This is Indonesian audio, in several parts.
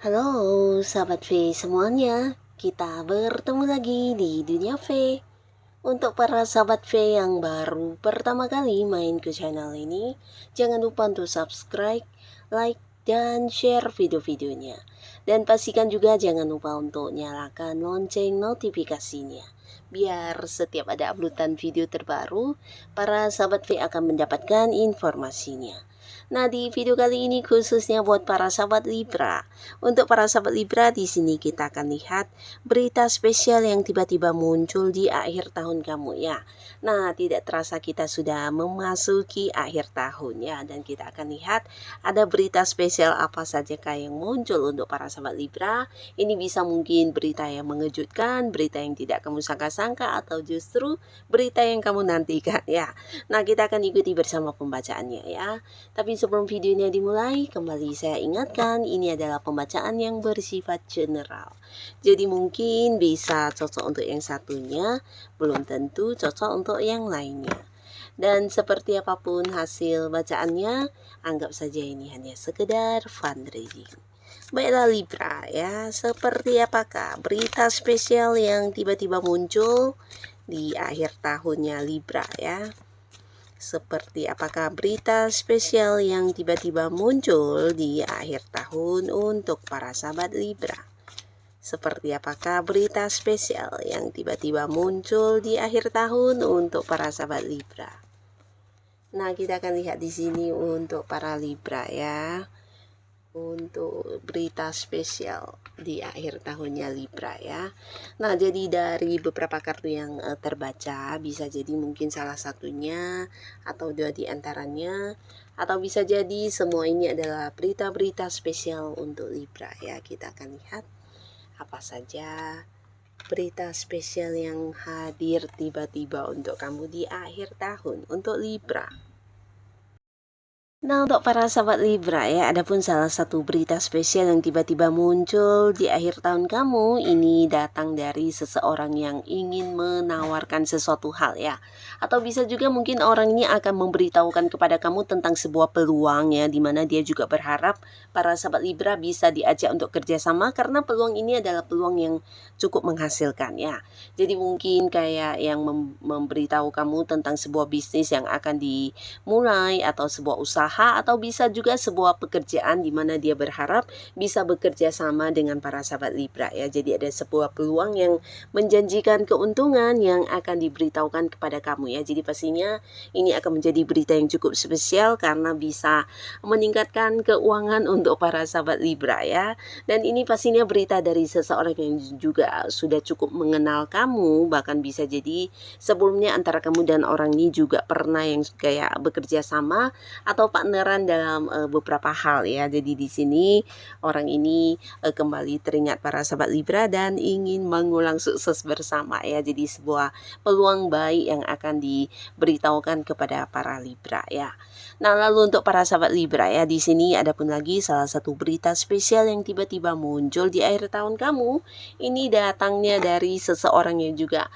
Halo sahabat V semuanya, kita bertemu lagi di Dunia V. Untuk para sahabat V yang baru pertama kali main ke channel ini, jangan lupa untuk subscribe, like, dan share video-videonya. Dan pastikan juga jangan lupa untuk nyalakan lonceng notifikasinya. Biar setiap ada uploadan video terbaru, para sahabat V akan mendapatkan informasinya. Nah, di video kali ini khususnya buat para sahabat Libra. Untuk para sahabat Libra, di sini kita akan lihat berita spesial yang tiba-tiba muncul di akhir tahun kamu ya. Nah, tidak terasa kita sudah memasuki akhir tahun ya, dan kita akan lihat ada berita spesial apa saja yang muncul untuk para sahabat Libra. Ini bisa mungkin berita yang mengejutkan, berita yang tidak kamu sangka-sangka, atau justru berita yang kamu nantikan ya. Nah, kita akan ikuti bersama pembacaannya ya. Tapi sebelum videonya dimulai, kembali saya ingatkan ini adalah pembacaan yang bersifat general. Jadi mungkin bisa cocok untuk yang satunya, belum tentu cocok untuk yang lainnya. Dan seperti apapun hasil bacaannya, anggap saja ini hanya sekedar fundraising. Baiklah Libra ya, seperti apakah berita spesial yang tiba-tiba muncul di akhir tahunnya Libra ya? Seperti apakah berita spesial yang tiba-tiba muncul di akhir tahun untuk para sahabat Libra? Seperti apakah berita spesial yang tiba-tiba muncul di akhir tahun untuk para sahabat Libra? Nah, kita akan lihat di sini untuk para Libra ya. Untuk berita spesial di akhir tahunnya Libra ya. Nah, jadi dari beberapa kartu yang terbaca, bisa jadi mungkin salah satunya atau dua di antaranya, atau bisa jadi semua ini adalah berita-berita spesial untuk Libra ya. Kita akan lihat apa saja berita spesial yang hadir tiba-tiba untuk kamu di akhir tahun untuk Libra. Nah, untuk para sahabat Libra ya, adapun salah satu berita spesial yang tiba-tiba muncul di akhir tahun kamu ini datang dari seseorang yang ingin menawarkan sesuatu hal ya. Atau bisa juga mungkin orang ini akan memberitahukan kepada kamu tentang sebuah peluang ya, di mana dia juga berharap para sahabat Libra bisa diajak untuk kerjasama karena peluang ini adalah peluang yang cukup menghasilkan ya. Jadi mungkin kayak yang memberitahu kamu tentang sebuah bisnis yang akan dimulai atau sebuah usaha, atau bisa juga sebuah pekerjaan di mana dia berharap bisa bekerja sama dengan para sahabat Libra ya. Jadi ada sebuah peluang yang menjanjikan keuntungan yang akan diberitahukan kepada kamu ya. Jadi pastinya ini akan menjadi berita yang cukup spesial karena bisa meningkatkan keuangan untuk para sahabat Libra ya. Dan ini pastinya berita dari seseorang yang juga sudah cukup mengenal kamu, bahkan bisa jadi sebelumnya antara kamu dan orang ini juga pernah yang kayak bekerja sama atau partneran dalam beberapa hal ya. Jadi di sini orang ini kembali teringat para sahabat Libra dan ingin mengulang sukses bersama ya. Jadi sebuah peluang baik yang akan diberitahukan kepada para Libra ya. Nah, lalu untuk para sahabat Libra ya, di sini ada pun lagi salah satu berita spesial yang tiba-tiba muncul di akhir tahun kamu. Ini datangnya dari seseorang yang juga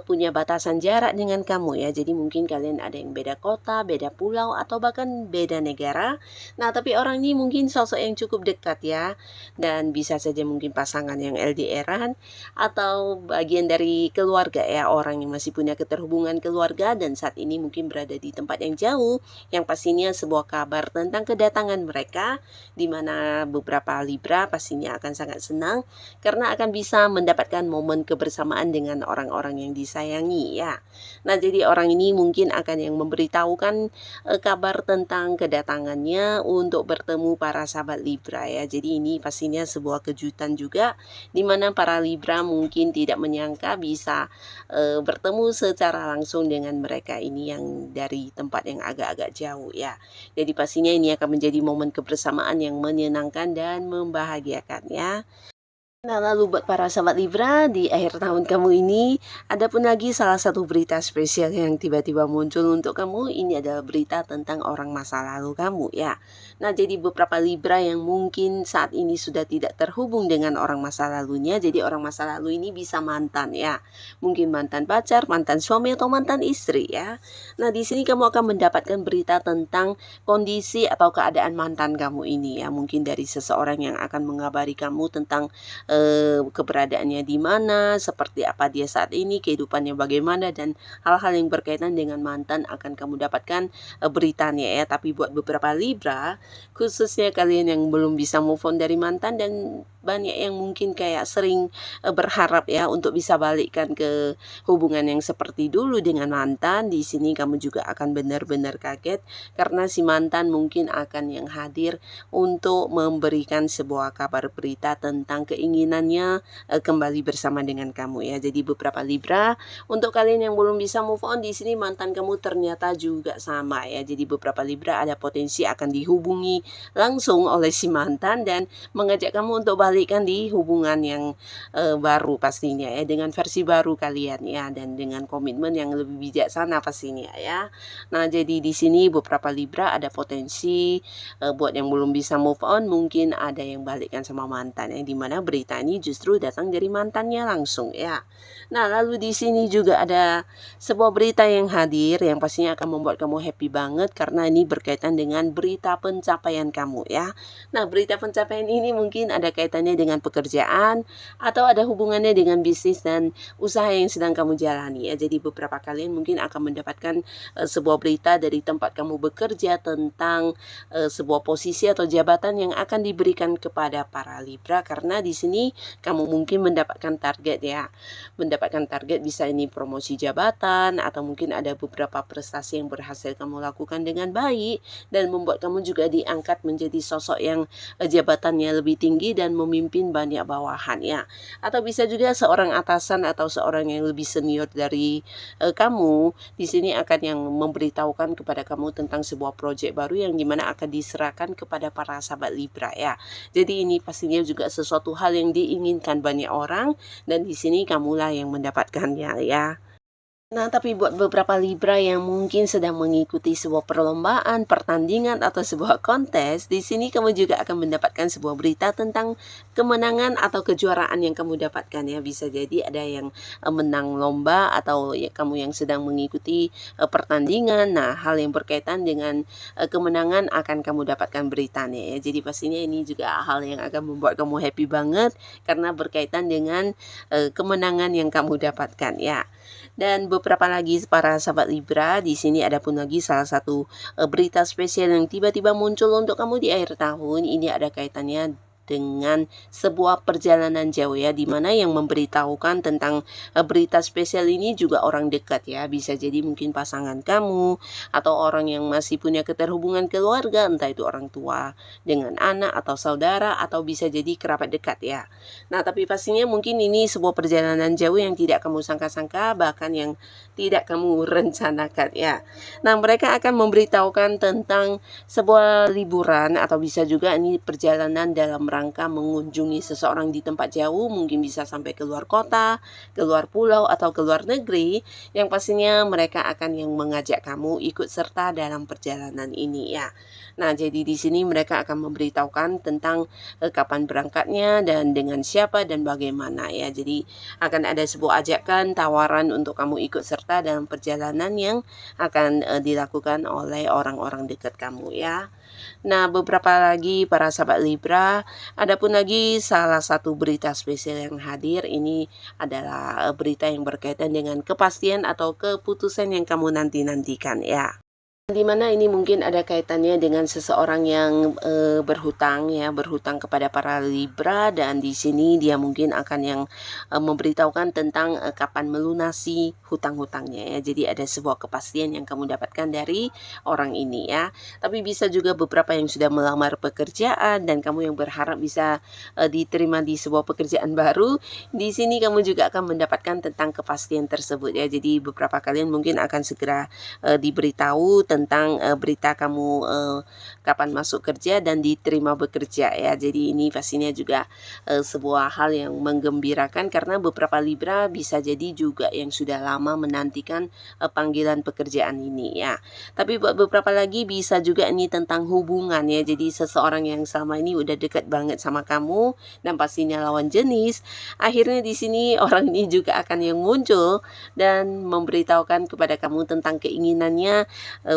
punya batasan jarak dengan kamu ya. Jadi mungkin kalian ada yang beda kota, beda pulau, atau bahkan beda negara. Nah, tapi orang ini mungkin sosok yang cukup dekat ya. Dan bisa saja mungkin pasangan yang LDR-an atau bagian dari keluarga ya, orang yang masih punya keterhubungan keluarga dan saat ini mungkin berada di tempat yang jauh, yang pastinya sebuah kabar tentang kedatangan mereka, di mana beberapa Libra pastinya akan sangat senang karena akan bisa mendapatkan momen kebersamaan dengan orang-orang yang disayangi ya. Nah, jadi orang ini mungkin akan yang memberitahukan kabar tentang kedatangannya untuk bertemu para sahabat Libra ya. Jadi ini pastinya sebuah kejutan juga, di mana para Libra mungkin tidak menyangka bisa bertemu secara langsung dengan mereka ini yang dari tempat yang agak-agak jauh ya. Jadi pastinya ini akan menjadi momen kebersamaan yang menyenangkan dan membahagiakan ya. Nah, lalu buat para sahabat Libra, di akhir tahun kamu ini, ada pun lagi salah satu berita spesial yang tiba-tiba muncul untuk kamu. Ini adalah berita tentang orang masa lalu kamu ya. Nah, jadi beberapa Libra yang mungkin saat ini sudah tidak terhubung dengan orang masa lalunya. Jadi orang masa lalu ini bisa mantan ya. Mungkin mantan pacar, mantan suami atau mantan istri ya. Nah, di sini kamu akan mendapatkan berita tentang kondisi atau keadaan mantan kamu ini ya. Mungkin dari seseorang yang akan mengabari kamu tentang keberadaannya di mana, seperti apa dia saat ini, kehidupannya bagaimana, dan hal-hal yang berkaitan dengan mantan akan kamu dapatkan beritanya ya. Tapi buat beberapa Libra, khususnya kalian yang belum bisa move on dari mantan dan banyak yang mungkin kayak sering berharap ya untuk bisa balikkan ke hubungan yang seperti dulu dengan mantan, di sini kamu juga akan benar-benar kaget karena si mantan mungkin akan yang hadir untuk memberikan sebuah kabar berita tentang keinginannya kembali bersama dengan kamu ya. Jadi beberapa Libra, untuk kalian yang belum bisa move on, di sini mantan kamu ternyata juga sama ya. Jadi beberapa Libra ada potensi akan dihubungi langsung oleh si mantan dan mengajak kamu untuk balikan di hubungan yang baru pastinya ya, dengan versi baru kalian ya, dan dengan komitmen yang lebih bijaksana pastinya ya. Nah, jadi di sini beberapa Libra ada potensi buat yang belum bisa move on, mungkin ada yang balikan sama mantan yang dimana berita ini justru datang dari mantannya langsung ya. Nah, lalu di sini juga ada sebuah berita yang hadir yang pastinya akan membuat kamu happy banget karena ini berkaitan dengan berita pencapaian kamu ya. Nah, berita pencapaian ini mungkin ada kaitannya dengan pekerjaan atau ada hubungannya dengan bisnis dan usaha yang sedang kamu jalani ya. Jadi beberapa kalian mungkin akan mendapatkan sebuah berita dari tempat kamu bekerja tentang sebuah posisi atau jabatan yang akan diberikan kepada para Libra, karena di sini kamu mungkin mendapatkan target ya. Mendapatkan target bisa ini promosi jabatan atau mungkin ada beberapa prestasi yang berhasil kamu lakukan dengan baik dan membuat kamu juga diangkat menjadi sosok yang jabatannya lebih tinggi dan memimpin banyak bawahan ya. Atau bisa juga seorang atasan atau seorang yang lebih senior dari kamu di sini akan yang memberitahukan kepada kamu tentang sebuah proyek baru yang dimana akan diserahkan kepada para sahabat Libra ya. Jadi ini pastinya juga sesuatu hal yang diinginkan banyak orang dan di sini kamulah yang mendapatkannya ya. Nah, tapi buat beberapa Libra yang mungkin sedang mengikuti sebuah perlombaan, pertandingan, atau sebuah kontes, di sini kamu juga akan mendapatkan sebuah berita tentang kemenangan atau kejuaraan yang kamu dapatkan ya. Bisa jadi ada yang menang lomba atau ya kamu yang sedang mengikuti pertandingan. Nah, hal yang berkaitan dengan kemenangan akan kamu dapatkan beritanya ya. Jadi pastinya ini juga hal yang akan membuat kamu happy banget karena berkaitan dengan kemenangan yang kamu dapatkan ya. Dan beberapa lagi para sahabat Libra, di sini ada pun lagi salah satu berita spesial yang tiba-tiba muncul untuk kamu di akhir tahun. Ini ada kaitannya dengan sebuah perjalanan jauh ya, dimana yang memberitahukan tentang berita spesial ini juga orang dekat ya. Bisa jadi mungkin pasangan kamu atau orang yang masih punya keterhubungan keluarga, entah itu orang tua dengan anak atau saudara atau bisa jadi kerabat dekat ya. Nah, tapi pastinya mungkin ini sebuah perjalanan jauh yang tidak kamu sangka-sangka, bahkan yang tidak kamu rencanakan ya. Nah, mereka akan memberitahukan tentang sebuah liburan atau bisa juga ini perjalanan dalam rangka mengunjungi seseorang di tempat jauh, mungkin bisa sampai keluar kota, keluar pulau atau keluar negeri, yang pastinya mereka akan yang mengajak kamu ikut serta dalam perjalanan ini ya. Nah, jadi di sini mereka akan memberitahukan tentang kapan berangkatnya dan dengan siapa dan bagaimana ya. Jadi akan ada sebuah ajakan, tawaran untuk kamu ikut serta dalam perjalanan yang akan dilakukan oleh orang-orang dekat kamu ya. Nah, beberapa lagi para sahabat Libra, ada pun lagi salah satu berita spesial yang hadir. Ini adalah berita yang berkaitan dengan kepastian atau keputusan yang kamu nanti-nantikan ya. Di mana ini mungkin ada kaitannya dengan seseorang yang berhutang ya, berhutang kepada para Libra, dan di sini dia mungkin akan yang memberitahukan tentang kapan melunasi hutang-hutangnya ya. Jadi ada sebuah kepastian yang kamu dapatkan dari orang ini ya. Tapi bisa juga beberapa yang sudah melamar pekerjaan dan kamu yang berharap bisa diterima di sebuah pekerjaan baru. Di sini kamu juga akan mendapatkan tentang kepastian tersebut ya. Jadi beberapa kalian mungkin akan segera diberitahu tentang berita kamu kapan masuk kerja dan diterima bekerja ya. Jadi ini pastinya juga sebuah hal yang menggembirakan karena beberapa Libra bisa jadi juga yang sudah lama menantikan panggilan pekerjaan ini ya. Tapi buat beberapa lagi bisa juga ini tentang hubungan ya. Jadi seseorang yang selama ini udah dekat banget sama kamu dan pastinya lawan jenis, akhirnya di sini orang ini juga akan yang muncul dan memberitahukan kepada kamu tentang keinginannya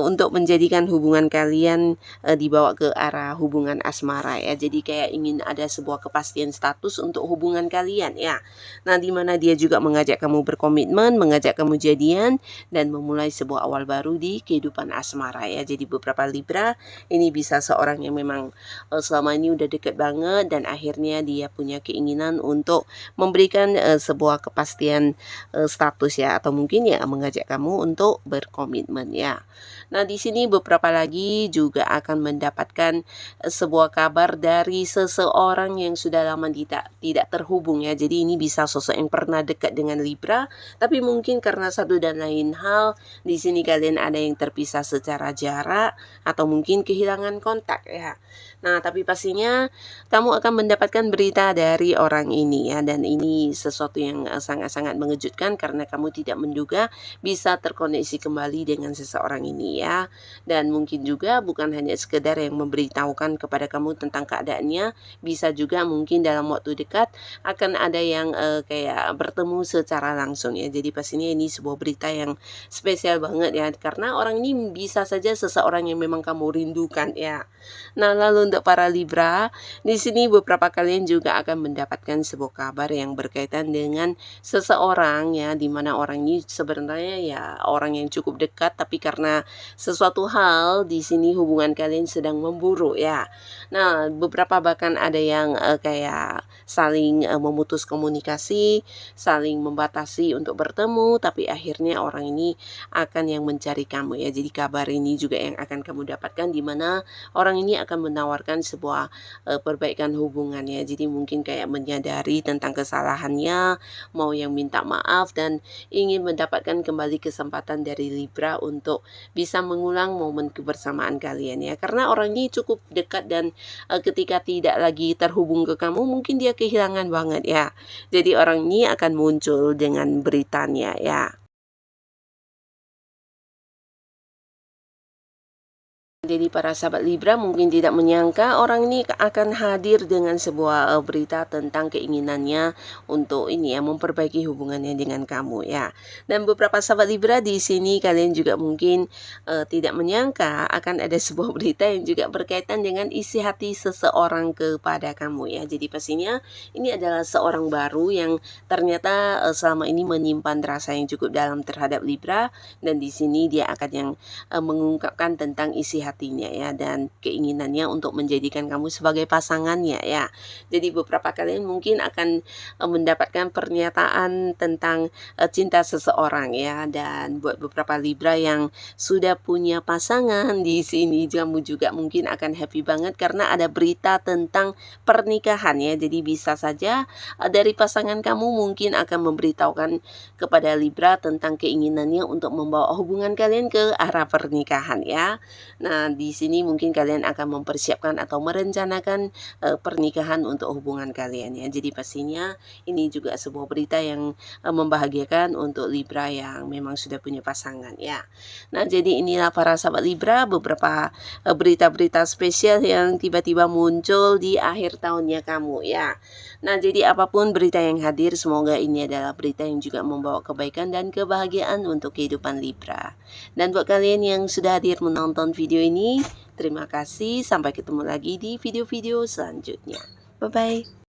untuk menjadikan hubungan kalian dibawa ke arah hubungan asmara ya. Jadi kayak ingin ada sebuah kepastian status untuk hubungan kalian ya. Nah, di mana dia juga mengajak kamu berkomitmen, mengajak kamu jadian dan memulai sebuah awal baru di kehidupan asmara ya. Jadi beberapa Libra ini bisa seorang yang memang selama ini udah deket banget dan akhirnya dia punya keinginan untuk memberikan sebuah kepastian status ya, atau mungkin ya mengajak kamu untuk berkomitmen ya. Nah, di sini beberapa lagi juga akan mendapatkan sebuah kabar dari seseorang yang sudah lama tidak terhubung ya. Jadi ini bisa sosok yang pernah dekat dengan Libra, tapi mungkin karena satu dan lain hal di sini kalian ada yang terpisah secara jarak atau mungkin kehilangan kontak ya. Nah, tapi pastinya kamu akan mendapatkan berita dari orang ini ya, dan ini sesuatu yang sangat-sangat mengejutkan karena kamu tidak menduga bisa terkoneksi kembali dengan seseorang ini ya. Dan mungkin juga bukan hanya sekedar yang memberitahukan kepada kamu tentang keadaannya, bisa juga mungkin dalam waktu dekat akan ada yang kayak bertemu secara langsung ya. Jadi pastinya ini sebuah berita yang spesial banget ya, karena orang ini bisa saja seseorang yang memang kamu rindukan ya. Nah, lalu untuk para Libra, di sini beberapa kalian juga akan mendapatkan sebuah kabar yang berkaitan dengan seseorang ya, di mana orang ini sebenarnya ya orang yang cukup dekat, tapi karena sesuatu hal di sini hubungan kalian sedang memburuk ya. Nah, beberapa bahkan ada yang kayak saling memutus komunikasi, saling membatasi untuk bertemu, tapi akhirnya orang ini akan yang mencari kamu ya. Jadi kabar ini juga yang akan kamu dapatkan, di mana orang ini akan menawarkan sebuah perbaikan hubungannya. Jadi mungkin kayak menyadari tentang kesalahannya, mau yang minta maaf dan ingin mendapatkan kembali kesempatan dari Libra untuk bisa mengulang momen kebersamaan kalian ya. Karena orang ini cukup dekat dan ketika tidak lagi terhubung ke kamu, mungkin dia kehilangan banget ya. Jadi orang ini akan muncul dengan beritanya ya. Jadi para sahabat Libra mungkin tidak menyangka orang ini akan hadir dengan sebuah berita tentang keinginannya untuk ini ya, memperbaiki hubungannya dengan kamu ya. Dan beberapa sahabat Libra di sini kalian juga mungkin tidak menyangka akan ada sebuah berita yang juga berkaitan dengan isi hati seseorang kepada kamu ya. Jadi pastinya ini adalah seorang baru yang ternyata selama ini menyimpan rasa yang cukup dalam terhadap Libra, dan di sini dia akan yang mengungkapkan tentang isi hatinya ya, dan keinginannya untuk menjadikan kamu sebagai pasangannya ya. Jadi beberapa kalian mungkin akan mendapatkan pernyataan tentang cinta seseorang ya, dan buat beberapa Libra yang sudah punya pasangan di sini kamu juga mungkin akan happy banget karena ada berita tentang pernikahan ya. Jadi bisa saja dari pasangan kamu mungkin akan memberitahukan kepada Libra tentang keinginannya untuk membawa hubungan kalian ke arah pernikahan ya. Nah, di sini mungkin kalian akan mempersiapkan atau merencanakan pernikahan untuk hubungan kalian ya. Jadi pastinya ini juga sebuah berita yang membahagiakan untuk Libra yang memang sudah punya pasangan ya. Nah, jadi inilah para sahabat Libra beberapa berita-berita spesial yang tiba-tiba muncul di akhir tahunnya kamu ya. Nah, jadi apapun berita yang hadir, semoga ini adalah berita yang juga membawa kebaikan dan kebahagiaan untuk kehidupan Libra. Dan buat kalian yang sudah hadir menonton video ini, terima kasih. Sampai ketemu lagi di video-video selanjutnya. Bye-bye.